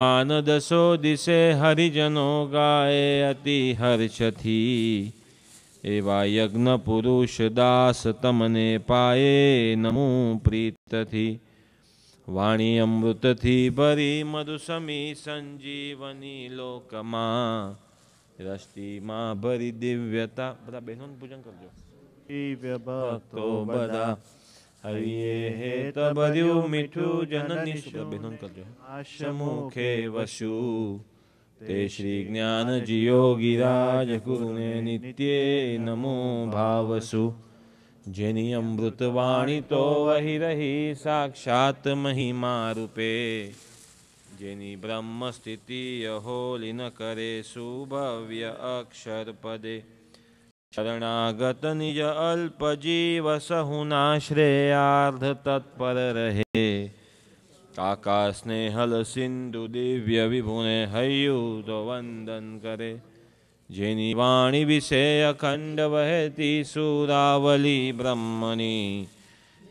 આનંદ સો દિશે હરિજનો ગાય અતિ હર્ષથી એવા યજ્ઞ પુરુષ દાસ તમને પાયે નમો પ્રીતથી વાણી અમૃતથી ભરી મધુસમી સંજીવની લોકમાં રસ્તીમાં ભરી દિવ્યતા. બધા બહેનોનું પૂજન કરજો. દિવ્ય ભક્તો બધા હરિયે હેત ભર્યું મીઠું જનની બહેનોનું કરજો. આશમુખે વસુ તે શ્રી જ્ઞાનજી યોગીરાજ ગુરુને નિત્યે નમો ભાવસુ. જેની અમૃત વાણી તો વહી રહી સાક્ષાત મહિમા રૂપે, જેની બ્રહ્મ સ્થિતિ અહોલી ન કરે સુભવ્ય અક્ષર પદે. શરણાગત નિજ અલ્પ જીવ સહુના શ્રેયાર્ધ તત્પર રહે. કાકા સ્નેહલ સિંધુ દિવ્ય વિભુને હૈયું તો વંદન કરે. જેની વાણી વિશે અખંડ વહેતી સુરાવલી બ્રહ્મની,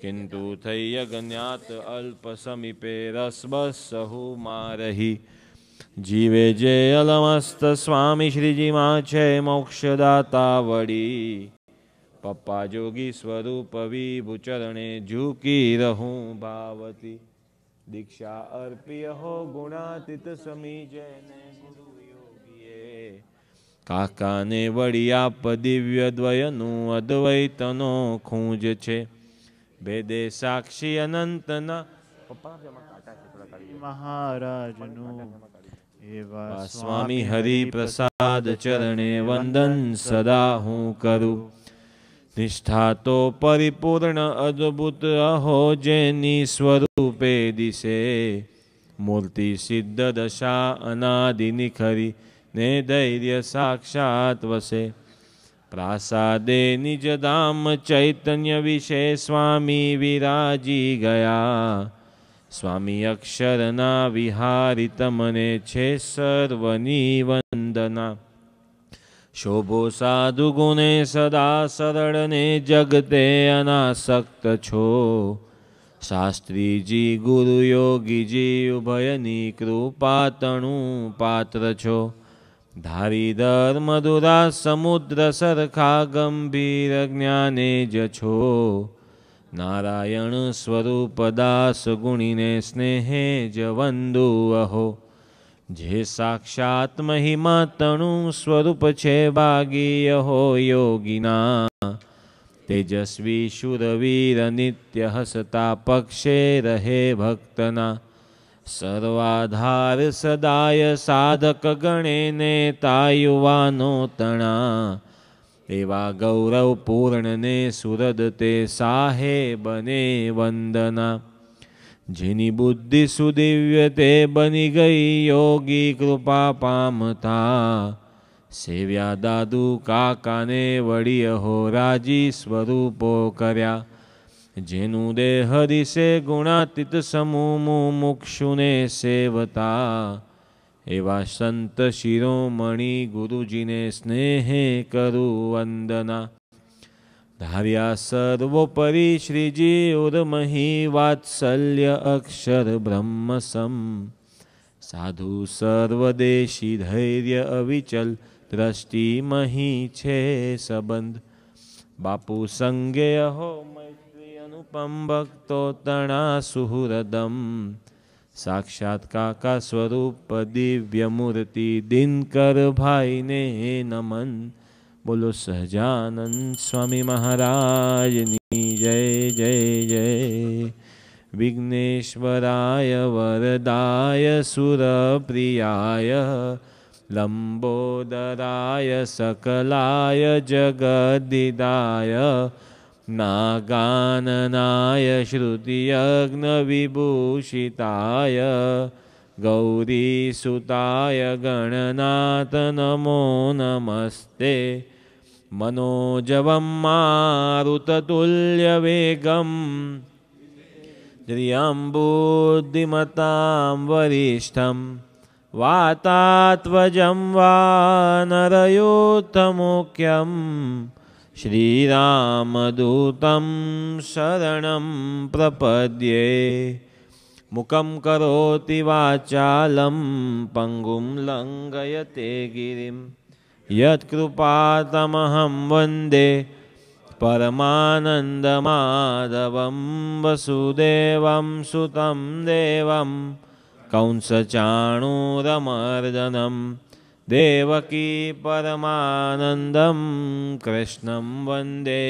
કિંતુ થઈ અજ્ઞાત અલ્પ સમીપે રસબસ સહુ મારહી. જીવે જે અલમસ્ત સ્વામી શ્રીજીમાં છે મોક્ષદાતા વડી. પપ્પા જોગી સ્વરૂપ વિભુ ચરણે ઝૂકી રહું ભાવતી. દીક્ષા અર્પિય હો ગુણાતીત સમી જેને ગુરુ યોગીએ. કાકાને વળી આપ દિવ્ય દ્વયનું અદ્વૈતનો ખૂંજ છે. ભેદે સાક્ષી અનંતના મહારાજનું એવા સ્વામી હરિ પ્રસાદ ચરણે વંદન સદા હું કરું. નિષ્ઠા તો પરિપૂર્ણ અદ્ભુત અહો જેની સ્વરૂપે દિશે. મૂર્તિ સિદ્ધ દશા અનાદિ નિખરી ને ધૈર્ય સાક્ષાત વસે. પ્રાસાદે નિજ ધામ ચૈતન્ય વિશે સ્વામી વિરાજી ગયા. સ્વામી અક્ષરના વિહારી તમને છે સર્વની વંદના. શોભો સાધુ ગુણે સદા સરળ ને જગતે અનાસક્ત છો. શાસ્ત્રીજી ગુરુ યોગીજી ઉભયની કૃપા તણું પાત્ર છો. ધારી ધર્મ મધુરા સમુદ્ર સરખા ગંભીર જ્ઞાને જ છો. નારાયણ સ્વરૂપ દાસ ગુણીને સ્નેહે જ વંદુ અહો. જે સાક્ષાત મહિમા તણું સ્વરૂપ છે ભાગી અહો યોગીના. તેજસ્વી શુરવીર નિત્ય હસતા પક્ષે રહે ભક્તના. સર્વાધાર સદાય સાધક ગણે નેતા યુવાનો તણા. એવા ગૌરવ પૂર્ણને સુરદ તે સાહેબને વંદના. જેની બુદ્ધિ સુદિવ્ય તે બની ગઈ યોગી કૃપા પામતા. સેવ્યા દાદુ કાકાને વળી અહો રાજી સ્વરૂપો કર્યા. જેનું દેહ દિશે ગુણાતીત સમૂહ મુક્ષુને સેવતા. એવા સંત શિરોમણી ગુરુજીને સ્નેહે કરું વંદના. ધાર્યા સર્વોપરી શ્રીજી ઉર્મહી વાત્સલ્ય અક્ષર બ્રહ્મ સમ. સાધુ સર્વદેશી ધૈર્ય અવિચલ દ્રષ્ટિ મહી છે સંબંધ. બાપુ સંગે અહો મૈત્રી અનુપમ ભક્તો તણા સુહૃદમ. સાક્ષાત કાકા સ્વરૂપ દિવ્ય મૂર્તિ દિનકર ભાઈને નમન. બોલો સહજાનંદ સ્વામી મહારાજની જય જય જય. વિઘ્નેશ્વરાય વરદાય સુરપ્રિયાય. લંબોદરાય સકલાય જગદિદાય. નાગાનનાય શ્રુતિયજ્ઞ વિભૂષિતાય. ગૌરીસુતાય ગણનાથ નમો નમસ્તે. મનોજવમ મારુતતુલ્યવેગમ. દ્રિયં બુદ્ધિમતાં વરિષ્ઠં. વાતાત્વજં વાનરયોત્તમોખ્યં. શ્રીરામદૂतं શરણં પ્રપદ્યે. मुखं करोति वाचालं पङ्गुं लङ्घयते गिरिं यत्कृपातमहं वन्दे परमानन्दमाधवं वसुदेवं सुतं देवं कंसचाणूरमर्दनं देवकी परमानन्दं कृष्णं वन्दे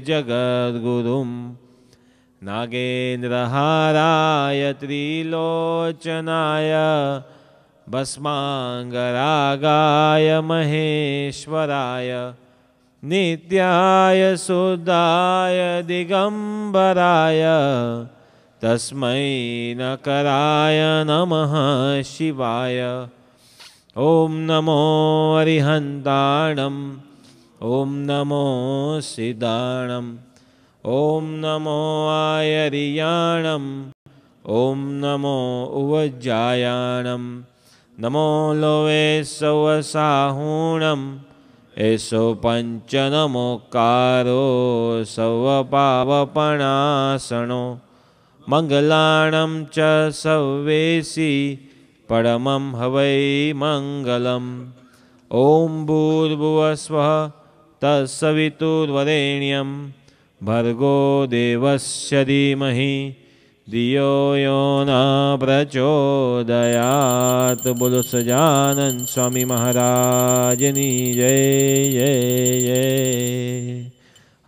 जगद्गुरुं नागेन्द्रहाराय त्रिलोचनाय भस्माङ्गरागाय महेश्वराय नित्याय शुद्धाय दिगम्बराय तस्मै नकराय नमः शिवाय। ॐ नमो अरिहन्ताणम् ॐ नमो सिद्धाणम् ॐ नमो आयर्याणम् ॐ नमो उवज्जायाणम् नमो लोवे सवसाहूणम् एषो पञ्चनमोकारो सवपावपणासनो मङ्गलाणं च सवेसि परमं हवै मङ्गलम्। ॐ भूर्भुवस्वः तत्सवितुर्वरेण्यं भर्गो देवस्य धीमहि धियो यो न प्रचोदयात्। बोलो सजानन स्वामी महाराजनी जय जय जय।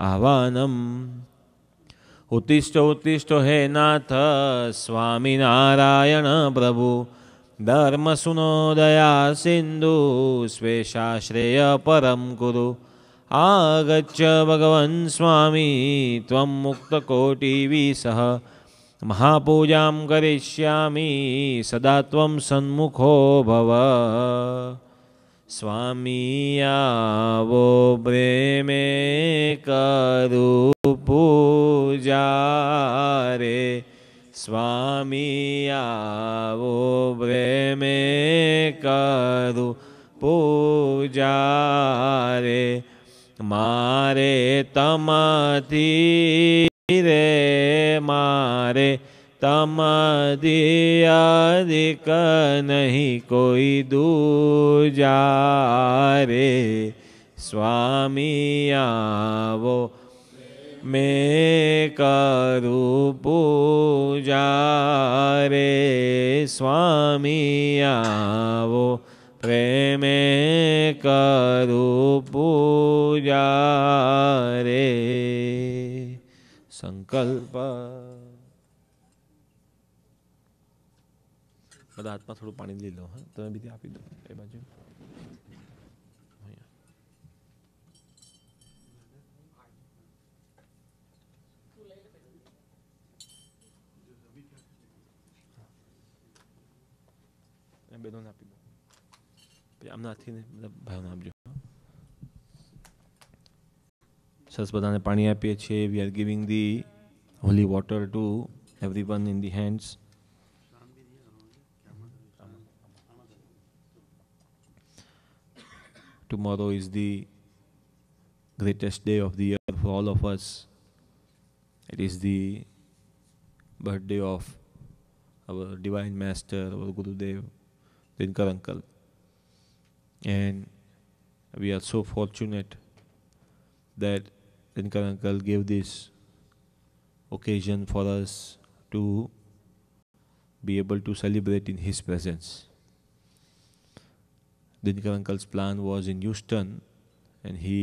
आह्वानम् उत्तिष्ठ उत्तिष्ठ हे नाथ स्वामिनारायण प्रभु धर्म सुनो दया सिंधु स्वेशाश्रेय परम कुरु आगच्छ भगवन् स्वामी त्वं मुक्तकोटिविसः महापूजां करिष्यामि सदा त्वं सन्मुखो भव। स्वामी आवो प्रेमे करु पूजा रे स्वामी आवो प्रेमे करु पूजा रे मारे तमथी रे मारे तमदी अधिक नहीं कोई दूजा रे स्वामी आवो मैं करू पूजा रे स्वामी आवो प्रेमे करू पूजा रे। संकल्प બધા હાથમાં થોડું પાણી લઈ લો. હા તમે બીજી આપી દો એ બાજુ. બેનોને આપી દો. આમને હાથીને બધા ભાઈઓને આપજો. સરસ બધાને પાણી આપીએ છીએ. We are giving the holy water to everyone in the hands. Tomorrow is the greatest day of the year for all of us. It is the birthday of our Divine Master, our Gurudev, Dinkar Uncle. And we are so fortunate that Dinkar Uncle gave this occasion for us to be able to celebrate in his presence. Dinkar Uncle's plan was in Houston and he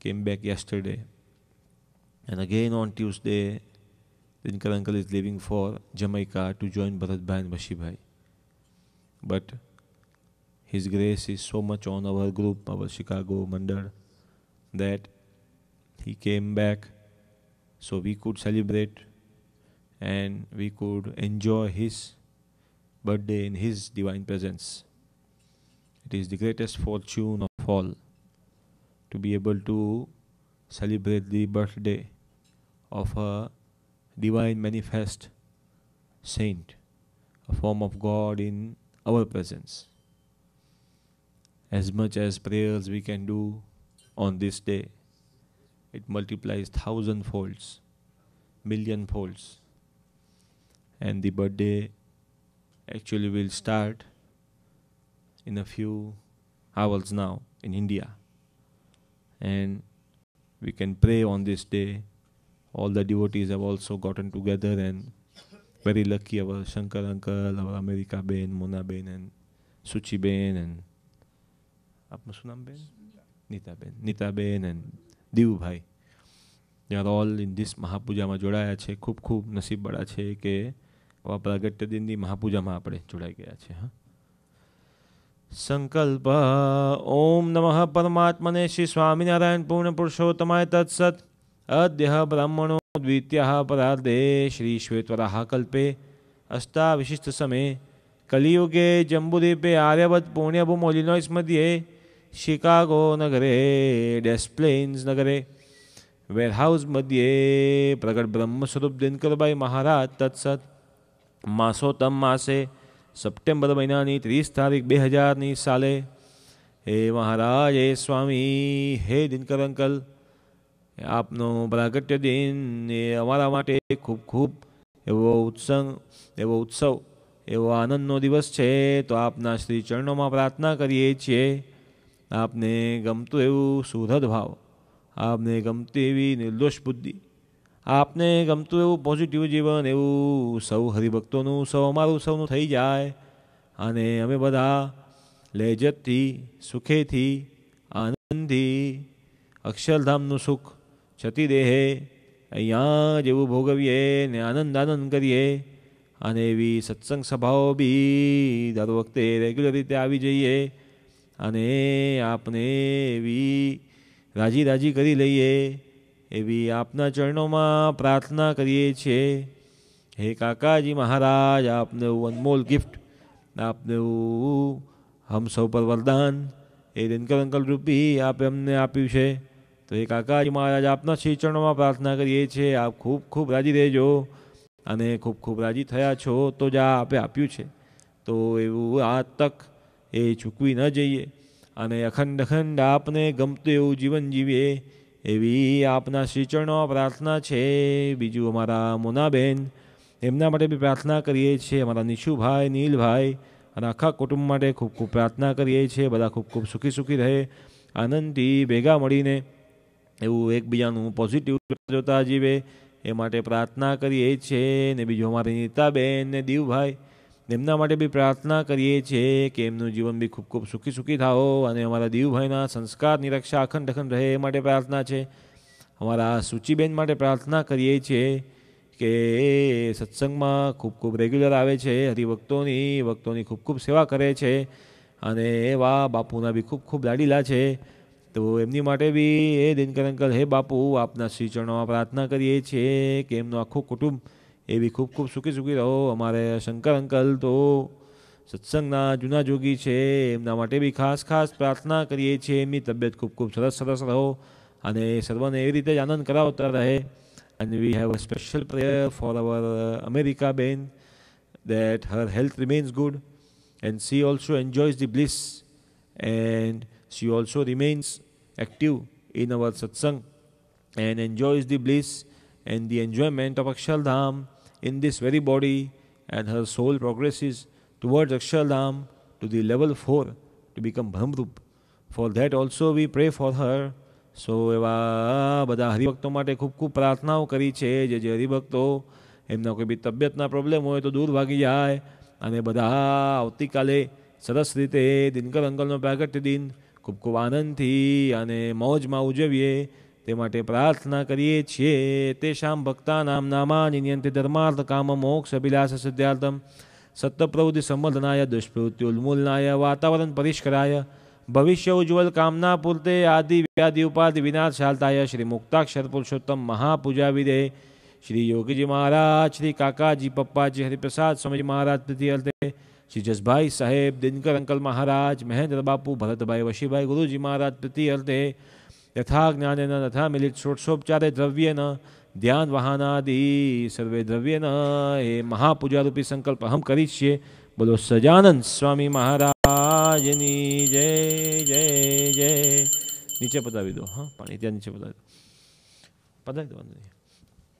came back yesterday. And again on Tuesday, Dinkar Uncle is leaving for Jamaica to join Bharat Bhai and Vashi Bhai. But his grace is so much on our group, our Chicago Mandal, that he came back so we could celebrate and we could enjoy his birthday in his divine presence. It is the greatest fortune of all to be able to celebrate the birthday of a divine manifest saint, a form of God in our presence. As much as prayers we can do on this day, it multiplies 1,000 folds, million folds. and the birthday actually will start in a few hours now in India, and we can pray on this day. All the devotees have also gotten together, and very lucky our Shankar uncle, our America Ben, Mona Ben, and Suchi Ben, and આપનું શું નામ બેન? Nitaben and દીવુભાઈ. They are all in this મહાપૂજામાં જોડાયા છે. ખૂબ ખૂબ નસીબવાળા છે કે આવા પ્રાગટ્ય દિનની મહાપૂજામાં આપણે જોડાઈ ગયા છે. હા, સંકલ્પ. ઓમ નમઃ પરમાત્મને શ્રી સ્વામિનારાયણ પૂર્ણ પુરુષોત્તમાય તત્સત. અદ્ય બ્રાહ્મણો દ્વિતીયઃ પરાર્ધે શ્રી શ્વેતવરાહ કલ્પે અષ્ટાવિશિષ્ટ સમયે કલિયુગે જંબુદ્વીપે આર્યવત પુણ્યભૂમો ઇલિનોઇસ મધ્યે શિકાગો નગરે ડેસ્પ્લેન્સ નગરે વેરહાઉસ મધ્યે પ્રગટ બ્રહ્મ સ્વરૂપ દિનકરભાઈ મહારાજ તત્સત. માસોત્તમ માસે સપ્ટેમ્બર મહિનાની 30 તારીખ 2000ની સાલે. હે મહારાજ, હે સ્વામી, હે દિનકર અંકલ, આપનો પ્રાગટ્ય દિન એ અમારા માટે ખૂબ ખૂબ એવો ઉત્સવ એવો આનંદનો દિવસ છે. તો આપના શ્રી ચરણોમાં પ્રાર્થના કરીએ છીએ, આપને ગમતું એવું સુહૃદ ભાવ, આપને ગમતી એવી નિર્દોષ બુદ્ધિ, આપને ગમતું એવું પોઝિટિવ જીવન, એવું સૌ હરિભક્તોનું, સૌ અમારું સૌનું થઈ જાય, અને અમે બધા લેજતથી, સુખેથી, આનંદથી અક્ષરધામનું સુખ છતીદેહે અહીંયા જેવું ભોગવીએ ને આનંદ કરીએ. અને એવી સત્સંગ સભાઓ બી દર વખતે રેગ્યુલર રીતે આવી જઈએ અને આપને એવી રાજી કરી લઈએ, એવી આપના ચરણોમાં પ્રાર્થના કરીએ છીએ. હે કાકાજી મહારાજ, આપને એવું અનમોલ ગિફ્ટ, આપને એવું હમ સૌ પર વરદાન એ દિનકર અંકલ રૂપી આપે અમને આપ્યું છે. તો એ કાકાજી મહારાજ, આપના શ્રી ચરણોમાં પ્રાર્થના કરીએ છીએ, આપ ખૂબ ખૂબ રાજી રહેજો, અને ખૂબ ખૂબ રાજી થયા છો તો જ આ આપે આપ્યું છે. તો એવું આ તક એ ચૂકવી ન જઈએ, અને અખંડ આપને ગમતું એવું જીવન જીવીએ, એવી આપના શ્રી ચરણોમાં પ્રાર્થના છે. બીજું અમારા મોનાબેન, એમના માટે બી પ્રાર્થના કરીએ છીએ. અમારા નિશુભાઈ, નીલભાઈ અને આખા કુટુંબ માટે ખૂબ ખૂબ પ્રાર્થના કરીએ છીએ. બધા ખૂબ ખૂબ સુખી રહે, આનંદથી ભેગા મળીને એવું એકબીજાનું પોઝિટિવ જોતા જીવે, એ માટે પ્રાર્થના કરીએ છીએ. ને બીજું અમારી નીતાબેન ને દીવભાઈ, એમના માટે બી પ્રાર્થના કરીએ છીએ કે એમનું જીવન બી ખૂબ ખૂબ સુખી થાઓ, અને અમારા દીવભાઈના સંસ્કારની રક્ષા અખંડ રહે, એ માટે પ્રાર્થના છે. અમારા સૂચિબેન માટે પ્રાર્થના કરીએ છીએ કે સત્સંગમાં ખૂબ રેગ્યુલર આવે છે, ભક્તોની ખૂબ સેવા કરે છે, અને એવા બાપુના બી ખૂબ લાડીલા છે. તો એમની માટે બી એ દિનકર અંકલ, હે બાપુ, આપના શ્રી ચરણોમાં પ્રાર્થના કરીએ છીએ કે એમનું આખું કુટુંબ એ બી ખૂબ સુખી રહો. અમારે શંકર અંકલ તો સત્સંગના જૂના જોગી છે, એમના માટે બી ખાસ પ્રાર્થના કરીએ છીએ. એમની તબિયત ખૂબ સરસ રહો, અને સર્વને એવી રીતે જ આનંદ કરાવતા રહે. And we have a special prayer for our America Ben, that her health remains good, and she also enjoys the bliss, and she also remains active in our satsang and enjoys the bliss and the enjoyment of Akshardham in this very body, and her soul progresses towards Akshardham to the level 4 to become Brahmrup. For that also we pray for her. સો એવા બધા હરિભક્તો માટે ખૂબ પ્રાર્થનાઓ કરી છે. જે હરિભક્તો એમના કોઈ બી તબિયતના પ્રોબ્લેમ હોય તો દૂર ભાગી જાય, અને બધા આવતીકાલે સરસ રીતે દિનકર અંકલનો પ્રાગટ્ય દિન ખૂબ આનંદથી અને મોજમાં ઉજવીએ, તે માટે પ્રાર્થના કરીએ છીએ. તેષાં ભક્તાનાં નામાનિ નિયંતે ધર્માર્થ કામ મોક્ષ અભિલાષ સિદ્ધાર્થમ સત્યપ્રવૃત્તિ સંવર્ધનાય દુષ્પ્રવૃત્તિ ઉન્મૂલનાય વાતાવરણ પરિષ્કરાય ભવિષ્ય ઉજ્જવલ કામના પૂર્તે આદિ વ્યાધિ ઉપાધિ વિનાશાલતાય શ્રી મુક્તાક્ષર પુરુષોત્તમ મહાપૂજા વિદે શ્રી યોગીજી મહારાજ, શ્રી કાકાજી પપ્પાજી હરિપ્રસાદ સ્વામીજી મહારાજ પ્રીતિ અર્થે શ્રી જસભાઈ સાહેબ, દિનકર અંકલ મહારાજ, મહેન્દ્ર બાપુ, ભરતભાઈ વશીભાઈ ગુરુજી મહારાજ પ્રીતિ અર્થે યથા જ્ઞાનેન તથા મિલિત ષોડશોપચારે દ્રવ્યેન ધ્યાન વાહનાદિ સર્વે દ્રવ્યેન એ મહાપૂજારૂપી સંકલ્પ અહમ કરીએ. બોલો સજાનંદ સ્વામી મહારાજની જય જય જય. નીચે પતાવી દો. હા, પાણી ત્યાં નીચે પતાવી દો.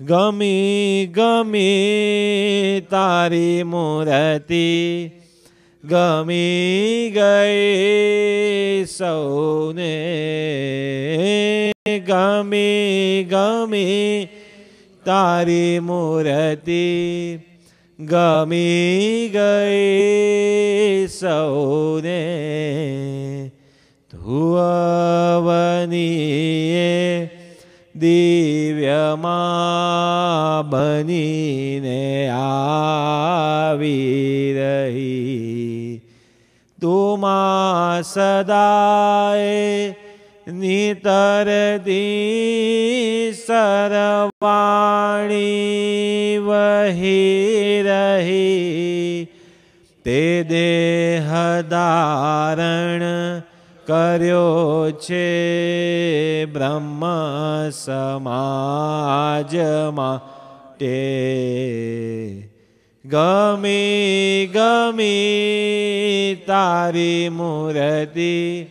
ગમી ગમી તારી મૂર્તિ, ગમી ગઈ સૌને. ગમી ગમી તારી મૂર્તિ, ગમી ગઈ સૌને. તું અવનીએ દિવ્યમાં બનીને આવી રહી, તું માં સદાય નિતરતી સરવાણી વહી રહી. તે દેહ ધારણ કર્યો છે બ્રહ્મ સમાજ માટે. ગમી ગમી તારી મૂર્તિ,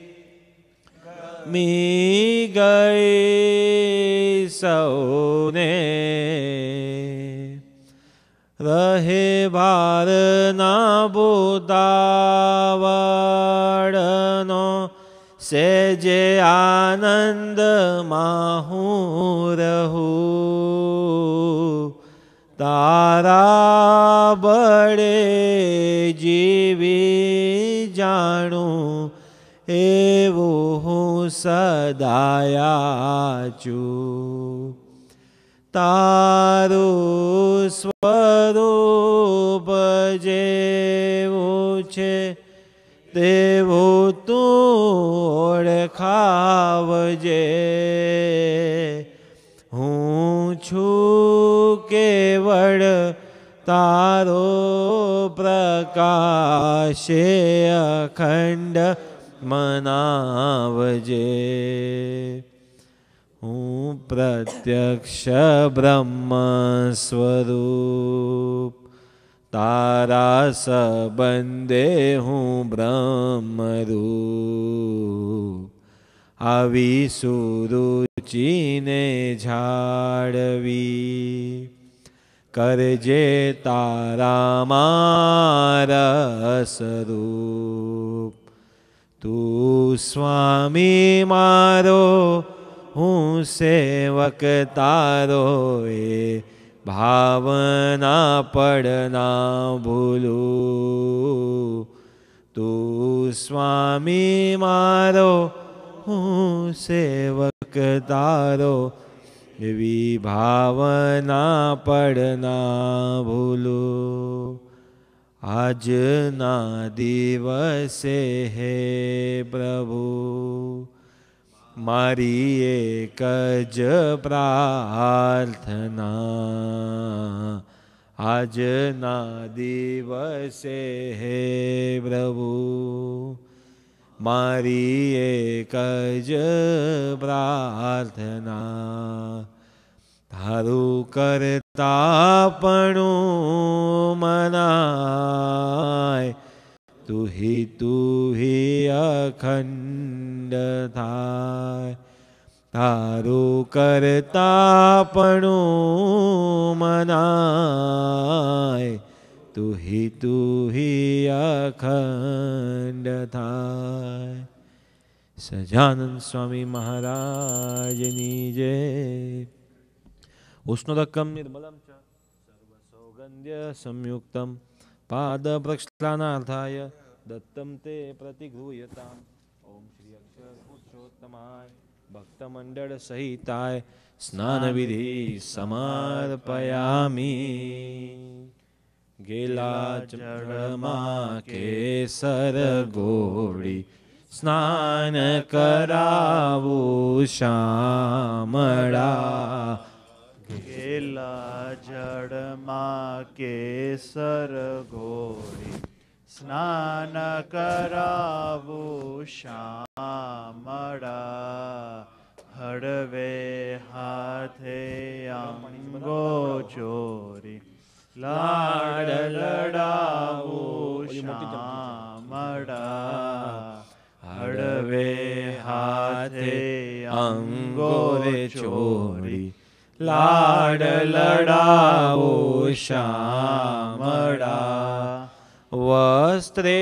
ગમી ગઈ સૌને. રહે ભારના ભૂતાવળનો સેજે આનંદમાં હું રહું. તારા બળે જીવી જાણું એવું હું સદાયા છું. તારું સ્વરૂપ જેવું છે તેવું તું ઓળખાવજે. હું છું કેવળ તારો પ્રકાશે અખંડ મનાવજે. હું પ્રત્યક્ષ બ્રહ્મ સ્વરૂપ, તારા સંબંધે હું બ્રહ્મરૂપ. આવી સુરુચિને જાળવી કરજે તારા મારા સ્વરૂપ. તું સ્વામી મારો, હું સેવક તારો, એ ભાવના પડના ભૂલું. તું સ્વામી મારો, હું સેવક તારો, એવી ભાવના પડના ભૂલું. આજના દિવસે હે પ્રભુ મારી એક જ પ્રાર્થના. આજના દિવસે હે પ્રભુ મારી એક જ પ્રાર્થના. તારું કરતાપણું મનાય, તુહી અખંડ થાય. તારું કરતાપણું મનાય, તુહી અખંડ થાય. સજાનંદ સ્વામી મહારાજની જય. ઉષ્ણોદકમ નિર્મલમ ચ સર્વસૌગંધ્ય સંયુક્તમ પાદ પ્રક્ષાલનાર્થાય દત્તમ તે પ્રતિગૃહ્યતામ. ઓમ શ્રી અક્ષર પુરુષોત્તમાય ભક્તમંડળ સહિતાય સ્નાન વિધિ સમર્પયામિ. ગેલા જળમાં કેસર ગોળી સ્નાન કરાવું શામળા. ગેલા જળમાં કેસર ઘોળી સ્નાન કરાવું શામળા. હળવે હાથે અંગો ચોરી લાડ લડાવું શામળા. હળવે હાથે અંગો ચોરી લાડ લડાવો શ્યામળા. વસ્ત્રે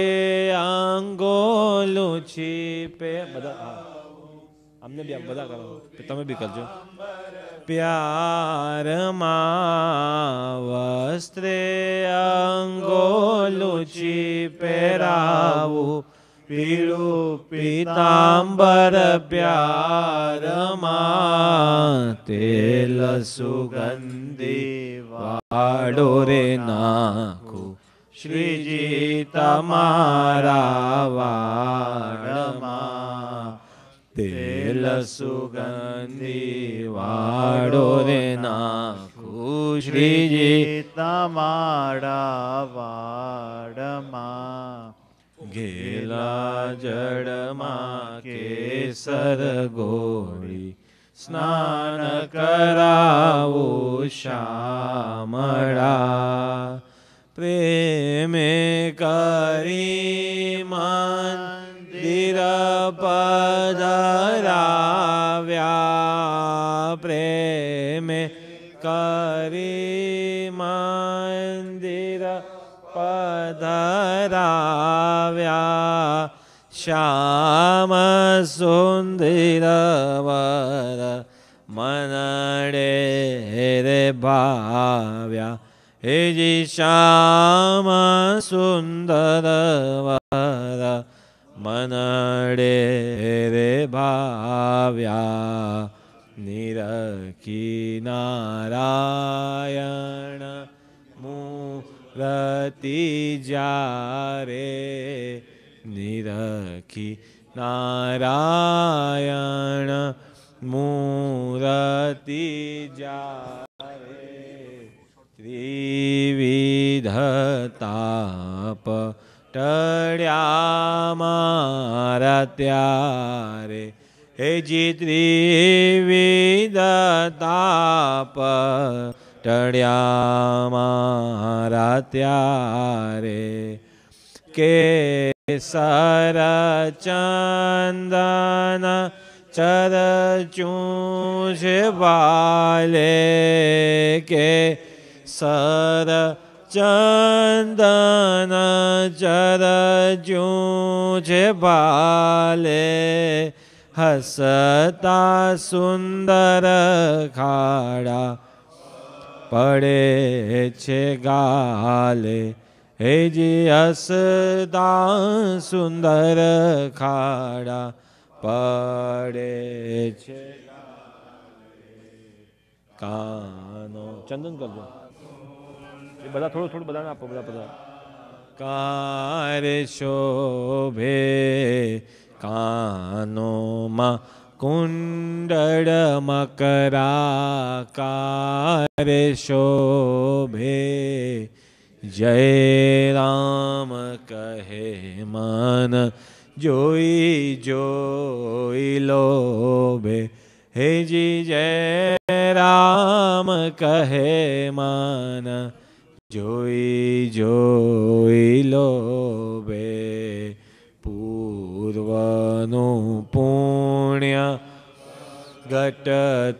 અંગોલું છીપે. બધા અમને બી બધા કરો, તમે બી કરજો. પ્યારમાં વસ્ત્રે અંગોલું છીપેરાવું. પીળું પીતાંબર પ્યારમાં તેલ સુગંધી વાડો રે નાખું. શ્રીજી તમારા વાડમાં તેલ સુગંધી વાડો રે નાખું. શ્રીજી તમારા વાડમાં ઘેલા જળમાં કેસર ગોળી. સ્નાન કરાવું શ્યામળા. પ્રેમે કરી મંદિર પધરાવ્યા. પ્રેમે કરી મંદિર પધરાવ્યા. શ્યામ સુંદર વર મનડે રે ભાવ્યા. હેજી શ્યામ સુંદર વર મનડે રે ભાવ્યા. નિરખી નારાયણ મૂર્તિ જ્યારે. નિરખી નારાયણ મૂર્તિ જ્યારે. ત્રિવિધ તાપ ટળ્યા મારા ત્યારે. હેજી ત્રિવિધ તાપ ટળ્યા મારા ત્યારે. કેસર ચંદન ચરચું છે વાલે. કેસર ચંદન ચરચું છે વાલે. હસતા સુંદર ખાડા પડે છે ગાલે. હેજી હસતા સુંદર ખાડા પડે છે. કાનો ચંદન કરજો. એ બધા થોડું થોડું બધાને આપો. બધા કાર શોભે કાનોમાં કુંડળ મકરાકાર શોભે. જય રામ કહે મન જોઈ જોઈ લોભે. હેજી જય રામ કહે મન જોઈ જોઈ લોભે. પૂર્વનું પુણ્ય ઘટ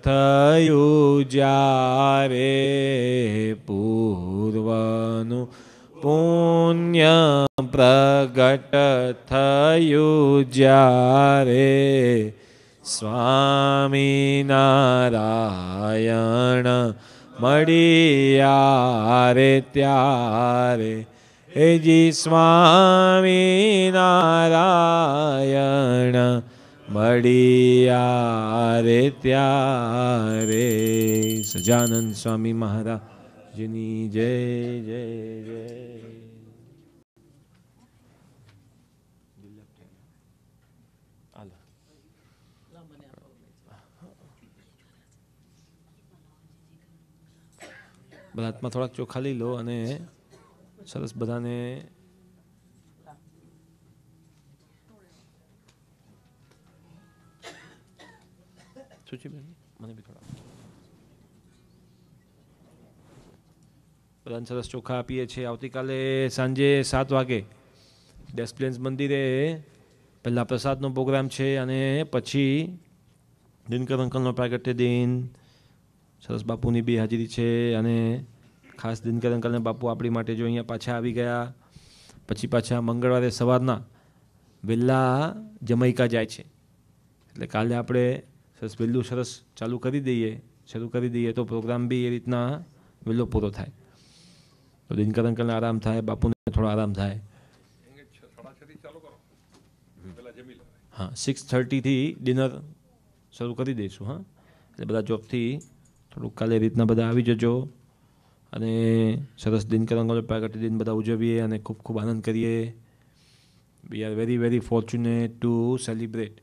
થયું જ્યારે. પૂર્વનું પુણ્ય પ્રગટ થયું જ્યારે. સ્વામિનારાયણ મળ્યા રે ત્યારે. હેજી સ્વામિનારાયણ મળ્યા રે ત્યારે. સજાનંદ સ્વામી મહારાજની જય જય જય. બધા હાથમાં થોડાક ચોખા લઈ લો અને સરસ બધાને મને બી થોડા બધાને સરસ ચોખા આપીએ છીએ. આવતીકાલે સાંજે 7 વાગે ડેસ્પ્લેન્સ મંદિરે પહેલાં પ્રસાદનો પ્રોગ્રામ છે અને પછી દિનકર અંકલનો પ્રાગટ્ય દિન, સરસ બાપુની બી હાજરી છે અને ખાસ દિનકર અંકલ અને બાપુ આપણી માટે જો અહીંયા પાછા આવી ગયા, પછી પાછા મંગળવારે સવારના વહેલા જમૈકા જાય છે, એટલે કાલે આપણે સરસ વહેલું સરસ શરૂ કરી દઈએ તો પ્રોગ્રામ બી એ રીતના વહેલો પૂરો થાય, તો દિનકર અંકલને આરામ થાય, બાપુને થોડો આરામ થાય. હા, 6:30થી ડિનર શરૂ કરી દઈશું. હા, એટલે બધા જોબથી થોડુંક કાલે રીતના બધા આવી જજો અને સરસ દિનકર અંકલ પ્રગતિ દિન બધા ઉજવીએ અને ખૂબ ખૂબ આનંદ કરીએ. We are very very fortunate to celebrate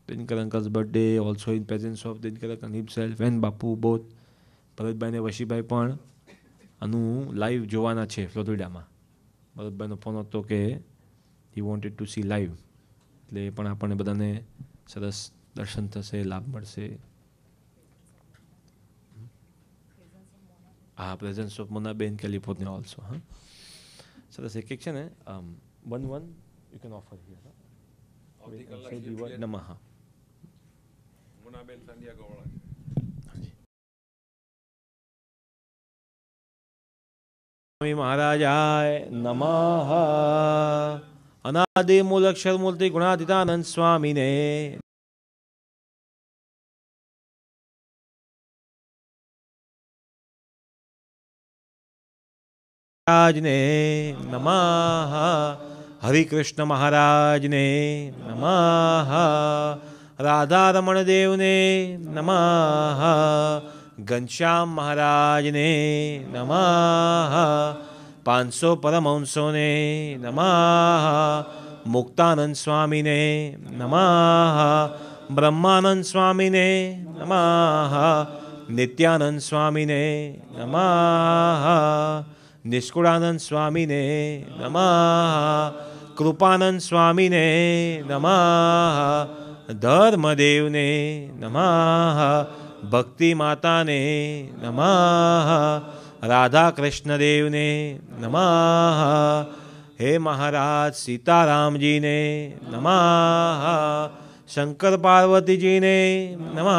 Dinkar uncle's birthday also in presence of Dinkar uncle himself and Bapu both. Bharatbhai અને વશીભાઈ પણ આનું લાઈવ જોવાના છે ફ્લોરિડામાં. ભરતભાઈનો ફોન હતો કે he wanted to C live, એટલે એ પણ આપણને બધાને સરસ દર્શન થશે, લાભ મળશે. હા, presence of Monaben California also. હા, સરસ. એક છે ને one you can offer here. નમઃ. મોનાબેન સાંડિયાગો વાળા. સ્વામી મહારાજાય નમઃ. અનાદિ મૂળ અક્ષર મૂર્તિ ગુણાતીતાનંદ સ્વામીને મહારાજને નમઃ. હરિકૃષ્ણ મહારાજને નમઃ. રાધારમણ દેવને નમઃ. ઘનશ્યામ મહારાજને નમઃ. 500 પરમહંસોને નમઃ. મુક્તાનંદ સ્વામીને નમઃ. બ્રહ્માનંદ સ્વામીને નમઃ. નિત્યાનંદ સ્વામીને નમઃ. નિષ્કુળાનંદ સ્વામીને નમઃ. કૃપાનંદ સ્વામીને નમઃ. ધર્મદેવને નમઃ. ભક્તિ માતાને નમઃ. રાધા કૃષ્ણ દેવને નમઃ. હે મહારાજ સીતારામજીને નમઃ. શંકર પાર્વતીજીને નમઃ.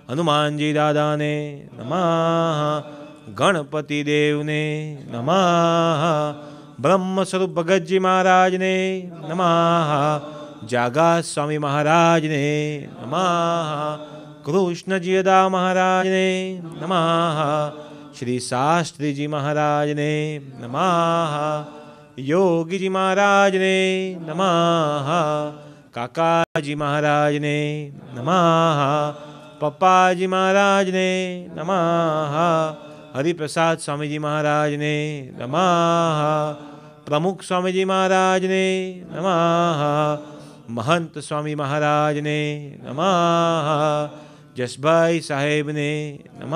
હનુમાનજી દાદાને નમઃ. ગણપતિ દેવને નમઃ. બ્રહ્મ સ્વરૂપ ભગતજી મહારાજને નમઃ. જાગા સ્વામી મહારાજને નમઃ. કૃષ્ણજીદા મહારાજને નમઃ. શ્રી શાસ્ત્રીજી મહારાજને નમઃ. યોગીજી મહારાજને નમઃ. કાકાજી મહારાજને નમઃ. પપ્પાજી મહારાજને નમઃ. હરિપ્રસાદ સ્વામીજી મહારાજને નમઃ. પ્રમુખ સ્વામીજી મહારાજને નમઃ. મહંત સ્વામી મહારાજને નમઃ. જસભાઈ સાહેબને નમઃ.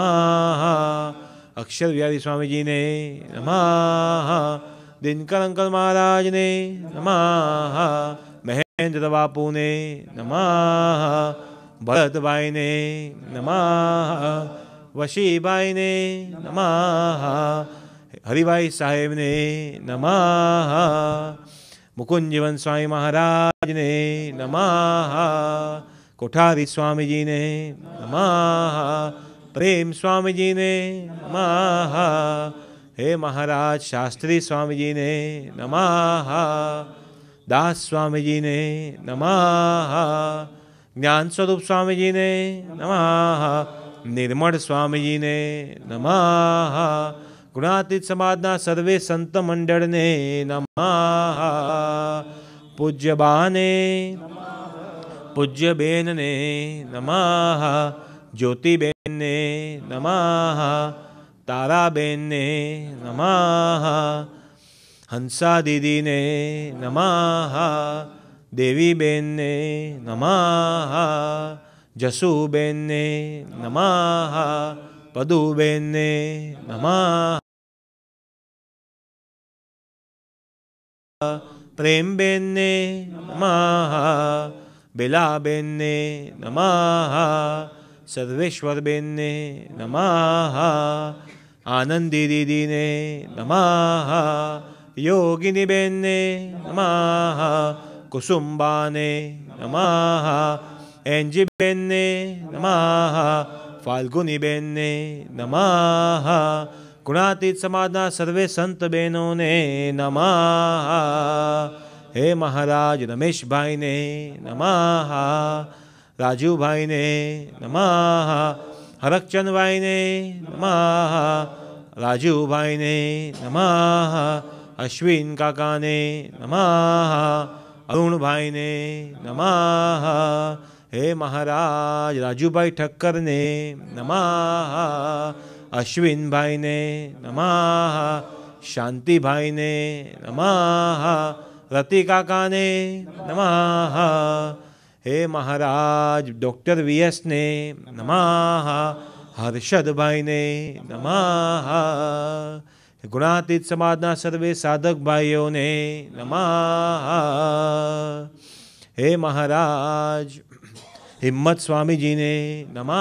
અક્ષર વિહારી સ્વામીજીને નમઃ. દિનકર અંકલ મહારાજને નમઃ. મહેન્દ્ર બાપુને નમઃ. ભરતભાઈને નમઃ. વશીભાઈને નમઃ. હરિભાઈ સાહેબને નમઃ. મુકુંદજીવન સ્વામી મહારાજને નમઃ. કોઠારી સ્વામીજીને નમઃ. પ્રેમ સ્વામીજીને નમઃ. હે મહારાજ શાસ્ત્રી સ્વામીજીને નમઃ. દાસ સ્વામીજીને નમઃ. જ્ઞાન સ્વરૂપ સ્વામીજીને નમઃ. નિર્મળ સ્વામીજીને નમઃ. ગુણાતીત સમાજના સર્વે સંત મંડળને નમઃ. પૂજ્ય બાને પૂજ્ય બેનને નમઃ. જ્યોતિબેનને નમઃ. તારાબેનને નમઃ. હંસા દીદીને નમઃ. દેવીબેનને નમઃ. જસુબેનને નમઃ. પદુબેનને નમઃ. પ્રેમબેનને નમઃ. બેલાબેનને નમઃ. સર્વેશ્વરબેનને નમઃ. આનંદી દીદીને નમઃ. યોગિનીબેનને નમઃ. કુસુંબાને નમઃ. એન્જીબેનને નમઃ. ફાલ્ગુની બેનને નમઃ, ગુણાતીત સમાજના સર્વે સંત બહેનોને નમઃ. હે મહારાજ રમેશભાઈને નમઃ, રાજુભાઈને નમઃ, હરકચંદભાઈને નમઃ, રાજુભાઈને નમઃ, અશ્વિન કાકાને નમઃ, અરુણભાઈને નમઃ. હે મહારાજ રાજુભાઈ ઠક્કરને નમઃ, અશ્વિનભાઈને નમઃ, શાંતિભાઈને નમઃ, રતિ કાકાને નમઃ. હે મહારાજ ડૉક્ટર વીએસને નમઃ, હર્ષદભાઈને નમઃ. ગુણાતીત સમાજના સર્વે સાધક ભાઈઓને નમઃ. હે મહારાજ હિંમત સ્વામીજીને નમઃ,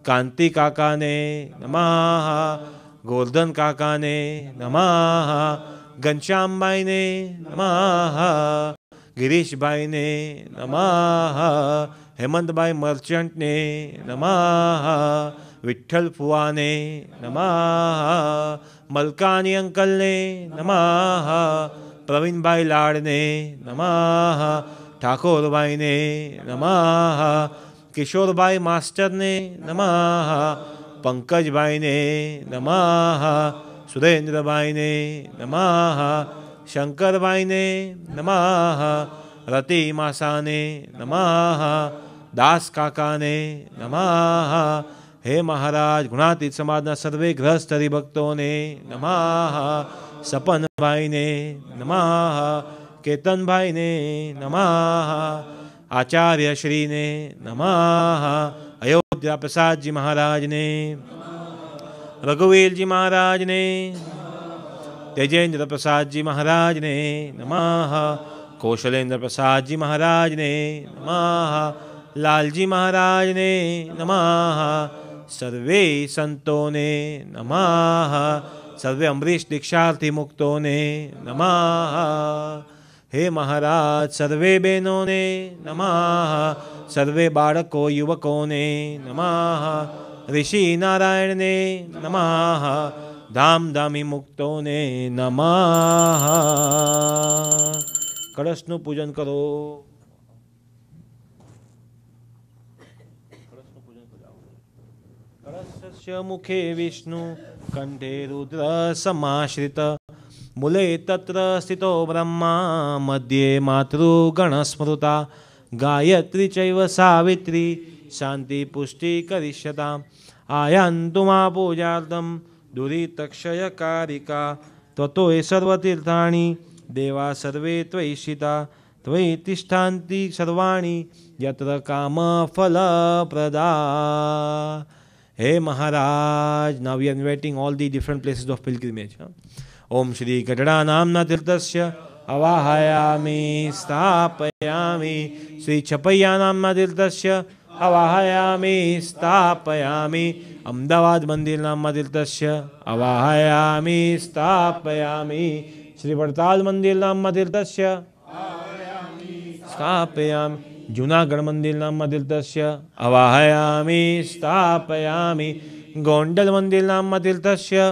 કાંતિ કાકાને નમઃ, ગોરધન કાકાને નમઃ, ઘનશ્યામભાઈને નમઃ, ગિરીશભાઈને નમઃ, હેમંતભાઈ મર્ચન્ટને નમઃ, વિઠ્ઠલ ફુવાને નમઃ, મલકાની અંકલને નમઃ, પ્રવીણભાઈ લાડને નમઃ, ઠાકોરભાઈને નમઃ, કિશોરભાઈ માસ્ટરને નમઃ, પંકજભાઈને નમઃ, સુરેન્દ્રભાઈને નમઃ, શંકરભાઈને નમઃ, રતિ માસાને નમઃ, દાસ કાકાને નમઃ. હે મહારાજ ગુણાતીત સમાજના સર્વે ગ્રસ્ત હરિભક્તોને નમઃ, સપનભાઈને નમઃ, કેતનભાઈને નમઃ, આચાર્યશ્રીને નમઃ, અયોધ્યા પ્રસાદજી મહારાજને, રઘુવીરજી મહારાજને, તેજેન્દ્ર પ્રસાદજી મહારાજને નમઃ, કૌશલેન્દ્ર પ્રસાદજી મહારાજને નમઃ, લાલજી મહારાજને નમઃ, સર્વે સંતોને નમઃ, સર્વે અમરીશ દીક્ષાર્થી મુક્તોને નમઃ. હે મહારાજ સર્વે બહેનોને નમઃ, સર્વે બાળકો યુવકોને નમઃ, ઋષિ નારાયણને નમઃ, ધામધામી મુક્તોને નમઃ. કળશનું પૂજન કરો. કળશસ્ય મુખે વિષ્ણુ કંઠે રુદ્ર સમાશ્રિત, મૂલે તત્ર સ્થિતો બ્રહ્મા, મધ્યે માતૃગણ સ્મૃતા, ગાયત્રી ચૈવ સાવિત્રી શાંતિ પુષ્ટિ કરિષ્યતા, આયાન્તુ મા પૂજાર્થમ દુરિતક્ષયકારિકા, ત્વતો એ સર્વતીર્થાણી દેવા સર્વે ત્વયિષિતા, ત્વયિ તિષ્ઠાન્તિ સર્વાણી યત્ર કામ ફલપ્રદા. હે મહારાજ, now we are inviting all the different places of pilgrimage. ઓમ શ્રી ગઢડા નામના તીર્થસ્ય અવાહયામિ સ્થાપયામિ, શ્રી છપૈયા નામના તીર્થસ્ય અવાહયામિ સ્થાપયામિ, અમદાવાદ મંદિર નામના તીર્થસ્ય અવાહયામિ સ્થાપયામિ, શ્રી વડતાલ મંદિર નામના તીર્થસ્ય સ્થાપયામિ, જૂનાગઢ મંદિર નામના તીર્થસ્ય અવાહયામિ સ્થાપયામિ, ગોંડલ મંદિર નામના તીર્થસ્ય,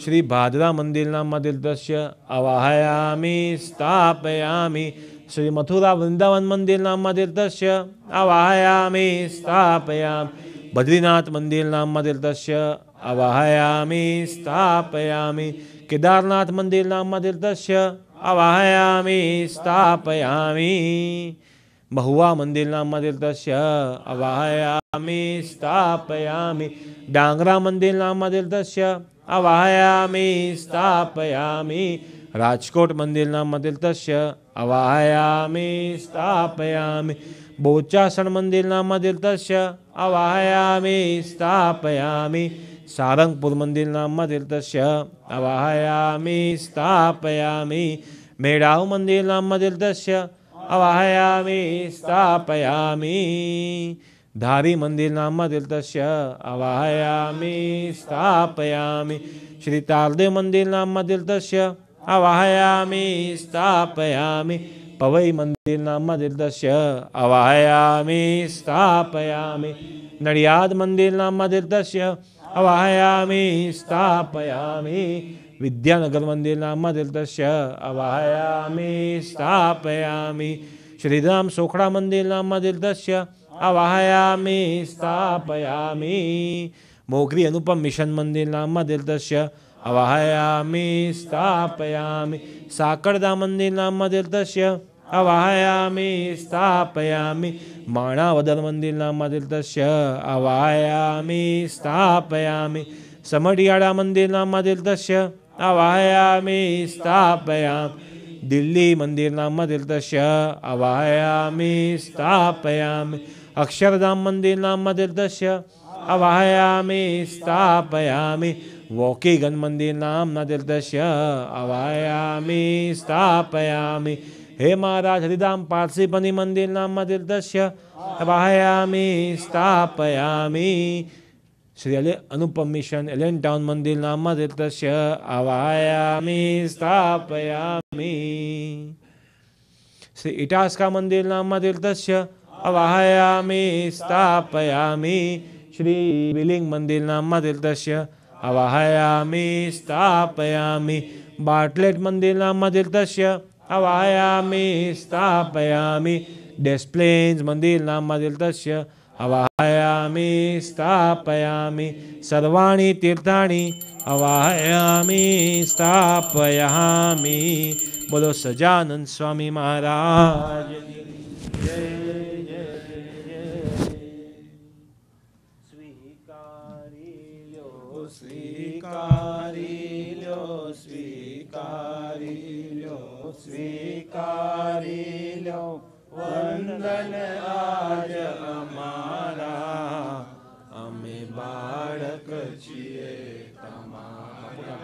શ્રી ભાદરા મંદિર નામના તીર્થસ્ય અવાહયામિ સ્થાપયામિ, શ્રી મથુરા વૃંદાવન મંદિર નામના તીર્થસ્ય અવાહયામિ સ્થાપયામિ, બદ્રીનાથ મંદિર નામના તીર્થસ્ય અવાહયામિ સ્થાપયામિ, કેદારનાથ મંદિર નામના તીર્થસ્ય અવાહયામિ સ્થાપયામિ, મહુવા મંદિર નામના તીર્થસ્ય અવાહયામિ સ્થાપયામિ, ડાંગરા મંદિર નામના તીર્થસ્ય અવાહયામિ સ્થાપયામિ, રાજકોટ મંદિર નામના તીર્થસ્ય અવાહયામિ સ્થાપયામિ, બોચાસણ મંદિર નામના તીર્થસ્ય અવાહયામિ સ્થાપયામિ, સારંગપુર મંદિર નામના તીર્થસ્ય અવાહયામિ સ્થાપયામિ, મેળાવ મંદિર નામના તીર્થસ્ય અવાહયામિ સ્થાપયામિ, ધારી મંદિર નામના તીર્થસ્ય અવાહયામિ સ્થાપયામિ, શ્રી તાલદેવ મંદિર નામના તીર્થસ્ય અવાહયામિ સ્થાપયામિ, પવઈ મંદિરના મધ્યદસ્ય અવાહયામિ સ્થાપયામિ. નડિયાદ મંદિરના મધ્યદસ્ય અવાહયામિ સ્થાપયામિ. વિદ્યાનગર મંદિરના મધ્યદસ્ય અવાહયામિ સ્થાપયામિ. શ્રીરામ સોખડા મંદિરના મધ્યદસ્ય અવાહયામિ સ્થાપયામિ. મોગરી અનુપમ મિશન મંદિરના મધ્યદસ્ય અવાહયામિ સ્થાપયામિ. સાકરદા મંદિરના મધ્યદસ્ય અવાહયામિ સ્થાપયામિ. માણાવદર મંદિરના મધ્યદસ્ય અવાહયામિ સ્થાપયામિ. સમઢિયાળા મંદિરના મધ્યદસ્ય અવાહયામિ સ્થાપયામિ. દિલ્હી મંદિરના મધ્યદસ્ય અવાહયામિ સ્થાપયામિ. અક્ષરધામ મંદિરના મધ્યદસ્ય અવાહયામિ સ્થાપયામિ. વોકીગન મંદિરના મધ્યદસ્ય અવાહયામિ સ્થાપયામિ. હે મહારાજ હરિધામ પારસીપની મંદિરના મધ્યદસ્ય અવાહયામિ સ્થાપયામિ. શ્રી અનુપમ મિશન એલેનટાઉન મંદિરના મધ્યદસ્ય અવાહયામિ સ્થાપયામિ. શ્રી ઇટાસ્કા મંદિરના મધ્યદસ્ય અવાહયામિ સ્થાપયામિ. શ્રી વિલિંગ મંદિરના મધ્યદસ્ય અવાહયામિ સ્થાપયામિ. બાટલેટ મંદિરના મધ્યદસ્ય અવાહયામિ સ્થાપયામિ. ડેસ્પ્લેન્સ મંદિરના મધ્યદસ્ય અવાહયામિ સ્થાપયામિ. સર્વાણી તીર્થાણી અવાહયામિ સ્થાપયામિ. બોલો સજાનંદ સ્વામી મહારાજની જય. સ્વીકારી લ્યો, સ્વીકારી લ્યો, સ્વીકારી લ્યો વંદન આજ અમારા. અમે બાળક છીએ તમારા.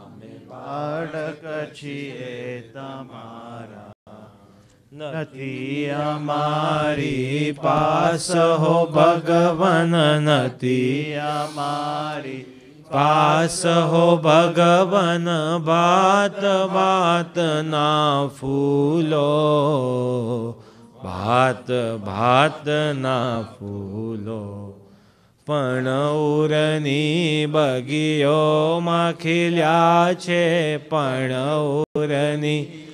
અમે બાળક છીએ તમારા. નથી અમારી પાસ હો ભગવન, નથી અમારી પાસ હો ભગવન. ભાત ભાત ના ફૂલો, ભાત ભાત ના ફૂલો. પણ ઉરની બગીઓમાં ખીલ્યા છે, પણ ઉરની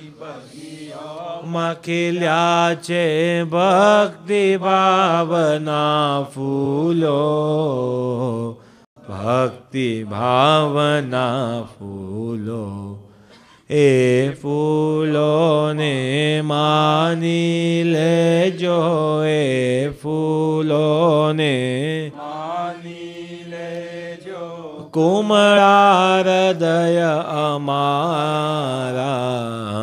ખીલ્યા છે ભક્તિ ભાવના ફૂલો, ભક્તિ ભાવના ફૂલો. એ ફૂલોને માની લેજો, એ ફૂલોને માની લેજો. કુમળા હૃદય અમારા,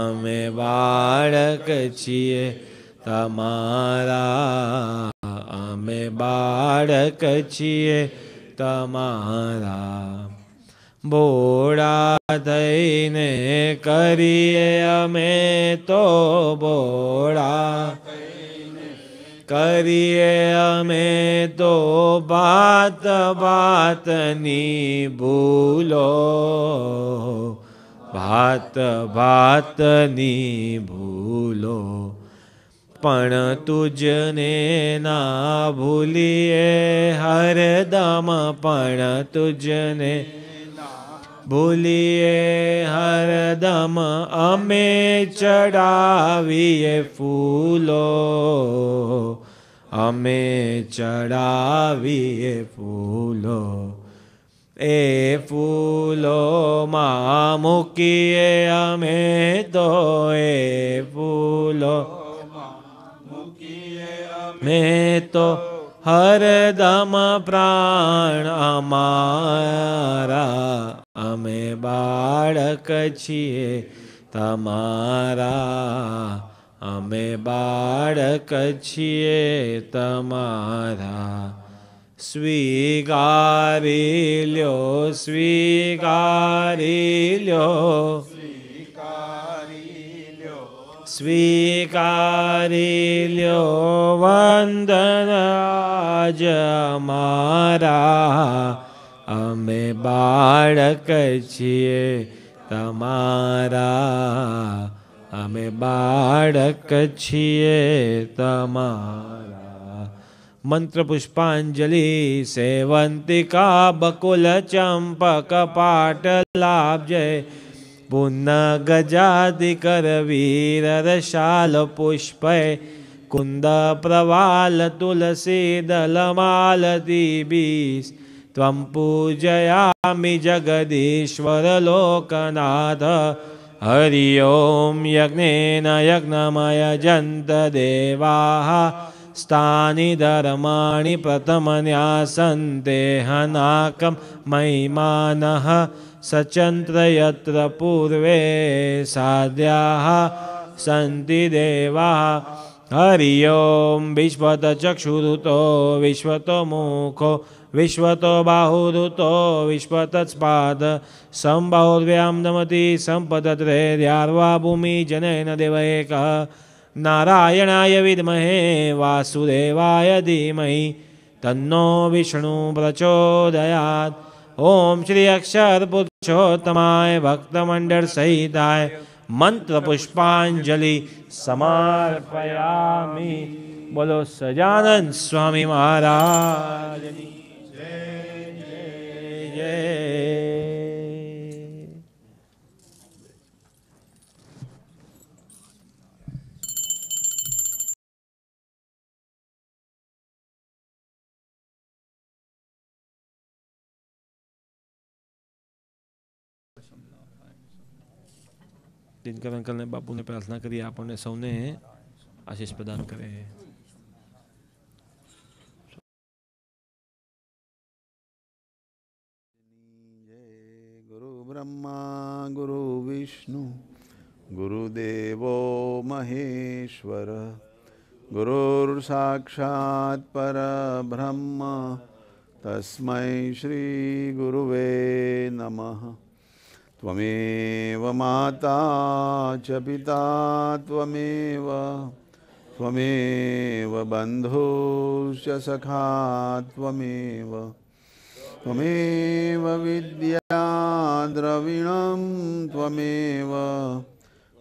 અમે બાળક છીએ તમારા. અમે બાળક છીએ તમારા. બોળા થઈને કરીએ અમે તો, બોળા કરીએ અમે તો બાત બાતની ભૂલો, ભાત ભાતની ભૂલો. પણ તુજને ના ભૂલીએ હરદમ, પણ તુજને ભૂલીએ હરદમ. અમે ચડાવીએ ફૂલો, અમે ચડાવીએ ફૂલો. એ ફૂલોમાં મૂકીએ અમે તો, એ ફૂલો મેં તો હરદમ પ્રાણ અમારા. અમે બાળક છીએ તમારા. અમે બાળક છીએ તમારા. સ્વીકારી લ્યો, સ્વીકારી લ્યો, સ્વીકારી લ્યો વંદન આજ અમારા. અમે બાળક છીએ તમારા. અમે બાળક છીએ તમારા. મંત્ર પુષ્પાંજલિ સેવંતિકા બકુલ ચંપક પાટ લાભજે પુન્ન ગજાદિકર વીર રશાલ પુષ્પય કુંદ પ્રવાલ તુલસી દલમાલતી ત્વં પૂજયામિ જગદીશ્વર લોકનાથ. હરિ ઓમ યજ્ઞેન યજ્ઞમય જંત દેવાઃ સ્થાનિ ધર્માણિ પ્રથમન્યાસન્તે હનાકં મહિમાનઃ સચંત્ર યત્ર પૂર્વે સાધ્યાઃ સંતિ દેવાઃ. હરિ ઓમ વિશ્વત ચક્ષુરુતો વિશ્વતો મુખો વિશ્વતો બાહુરુતો વિશ્વતત્પાદ સંબાહુર્વ્યામ નમતિ સંપદત્રે ધ્યાર્વા ભૂમિ જનેન દેવૈક નારાયણાય વિદ્મહે વાસુદેવાય ધીમહિ તન્નો વિષ્ણુ પ્રચોદયાત. ઓમ શ્રી અક્ષર પુરુષોત્તમાય ભક્તમંડળ સહિતાય મંત્ર પુષ્પાંજલિ સમર્પયામિ. બોલો સજાનંદ સ્વામી મહારાજની જય જય જય. દિનકર અંકલને બાપુને પ્રાર્થના કરી આપણને સૌને આશીષ પ્રદાન કરે. ગુરુ બ્રહ્મા ગુરુ વિષ્ણુ ગુરુદેવો મહેશ્વર ગુરુર સાક્ષાત પરબ્રહ્મ તસ્મૈ શ્રી ગુરુવે નમઃ. ત્વમેવ માતા ચ પિતા ત્વમેવ બંધુશ્ચ સખા ત્વમેવ વિદ્યા દ્રવિણં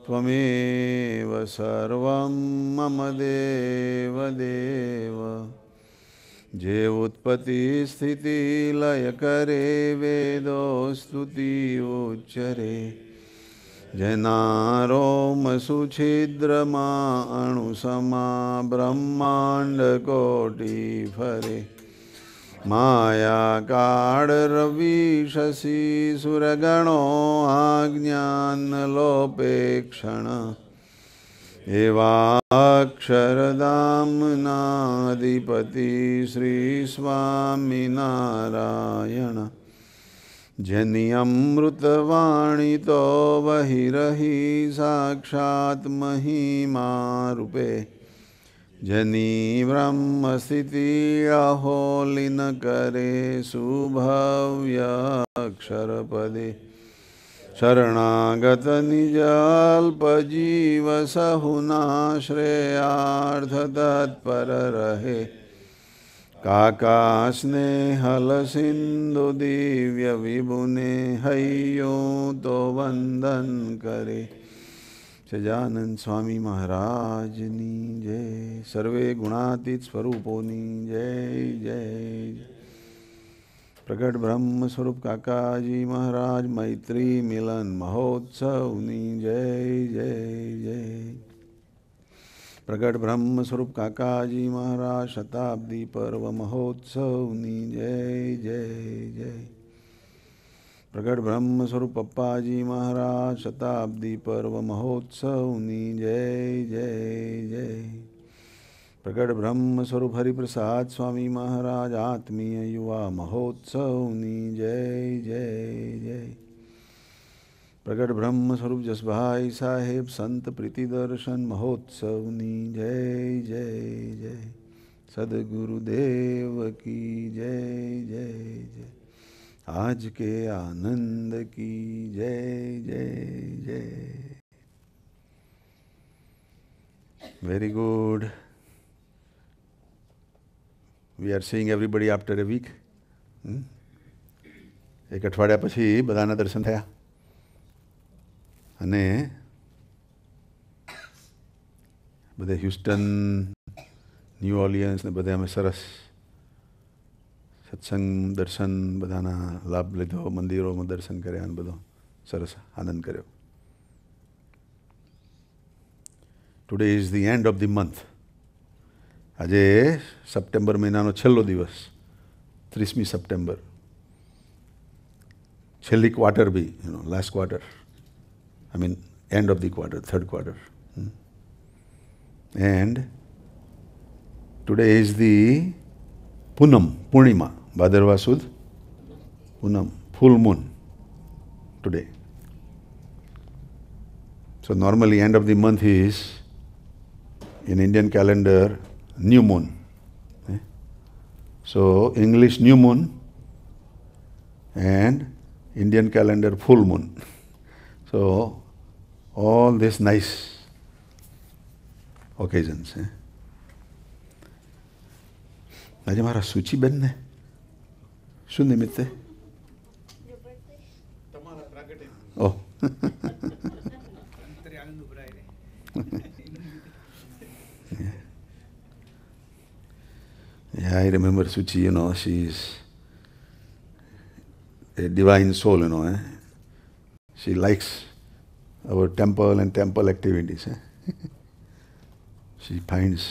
ત્વમેવ સર્વં મમ દેવ દેવ. જે ઉત્પત્તિ સ્થિતિ લય કરે વેદો સ્તુતિ ઉચ્ચરે જેનારોમ સુછિદ્રમાં અણુસમા બ્રહ્માંડ કોટી ફરે. માયા કાળ રવિ શશી સુરગણો આજ્ઞાન લોપે ક્ષણ એવા અક્ષરધામનાધિપતિ શ્રી સ્વામિનારાયણ. જેની અમૃતવાણી તો વહી રહી સાક્ષાત મહિમા રૂપે. જેની બ્રહ્મ સ્થિતિ અહોલિન કરે સુભવ્ય અક્ષરપદે. શરણાગત નિજલ્પ જીવ સહુના શ્રેયાર્થ તત્પર રહે. કાકા સ્નેહલ સિંધુ દિવ્ય વિભુને હૈયો તો વંદન કરે. સજાનંદ સ્વામી મહારાજની જય. સર્વે ગુણાતીત સ્વરૂપોની જય જય. પ્રગટ બ્રહ્મ સ્વરૂપ કાકાજી મહારાજ મૈત્રી મિલન મહોત્સવની જય જય જય. પ્રગટ બ્રહ્મ સ્વરૂપ કાકાજી મહારાજ શતાબ્દી પર્વ મહોત્સવની જય જય જય. પ્રગટ બ્રહ્મ સ્વરૂપ પપ્પાજી મહારાજ શતાબ્દી પર્વ મહોત્સવની જય જય જય. પ્રગટ બ્રહ્મ સ્વરૂપ હરિપ્રસાદ સ્વામી મહારાજ આત્મીય યુવા મહોત્સવની જય જય જય. પ્રગટ બ્રહ્મ સ્વરૂપ જસભાઈ સાહેબ સંત પ્રીતિ દર્શન મહોત્સવની જય જય જય. સદગુરુદેવ કી જય જય જય. આજ કે આનંદ કી જય જય જય. Very good. We are seeing everybody after a week. એક અઠવાડિયા પછી બધાના દર્શન થયા અને બધે હ્યુસ્ટન, ન્યૂ ઓર્લિયન્સ ને બધે અમે સરસ સત્સંગ દર્શન બધાના લાભ લીધો, મંદિરોમાં દર્શન કર્યા અને બધો સરસ આનંદ કર્યો. Today is the end of the month. આજે સપ્ટેમ્બર મહિનાનો છેલ્લો દિવસ, 30મી સપ્ટેમ્બર, છેલ્લી quarter B, last quarter, I mean end of the quarter, third quarter. And today is the Punam, Purnima, Bhadrava Sud, Punam, full moon today. So normally end of the month is, in Indian calendar, new moon. So English new moon and Indian calendar full moon. So all these nice occasions. આજે મારા સૂચિબેન ને શું નિમિત્તે? ઓહ, yeah, I remember Suchi, she is a divine soul, She likes our temple and temple activities. She finds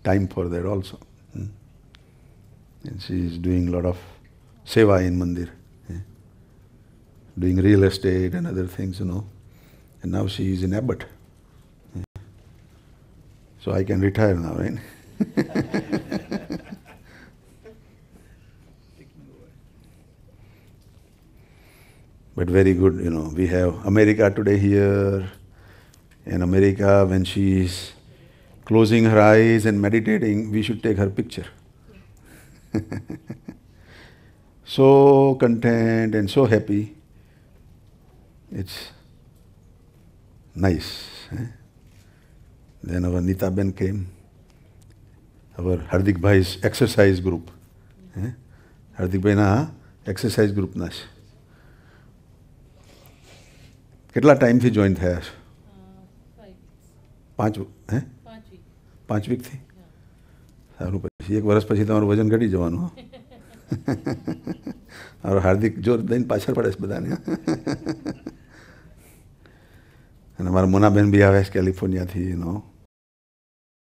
time for that also. And she is doing a lot of seva in mandir, doing real estate and other things, And now she is in Abbott. So I can retire now, right? But very good, we have America today here. In America, when she is closing her eyes and meditating, we should take her picture. So content and so happy. It's nice. Then our Nita Ben came, our Hardik Bhai's exercise group. Hardik Bhai na exercise group na છે. કેટલા ટાઈમથી join થયા છો? 5 વીકથી? સારું, પછી 1 વર્ષ પછી તમારું વજન ઘટી જવાનું. મારો હાર્દિક જોર દઈને પાછળ પડે છે બધાને. અને મારા મોનાબેન બી આવે છે કેલિફોર્નિયાથી,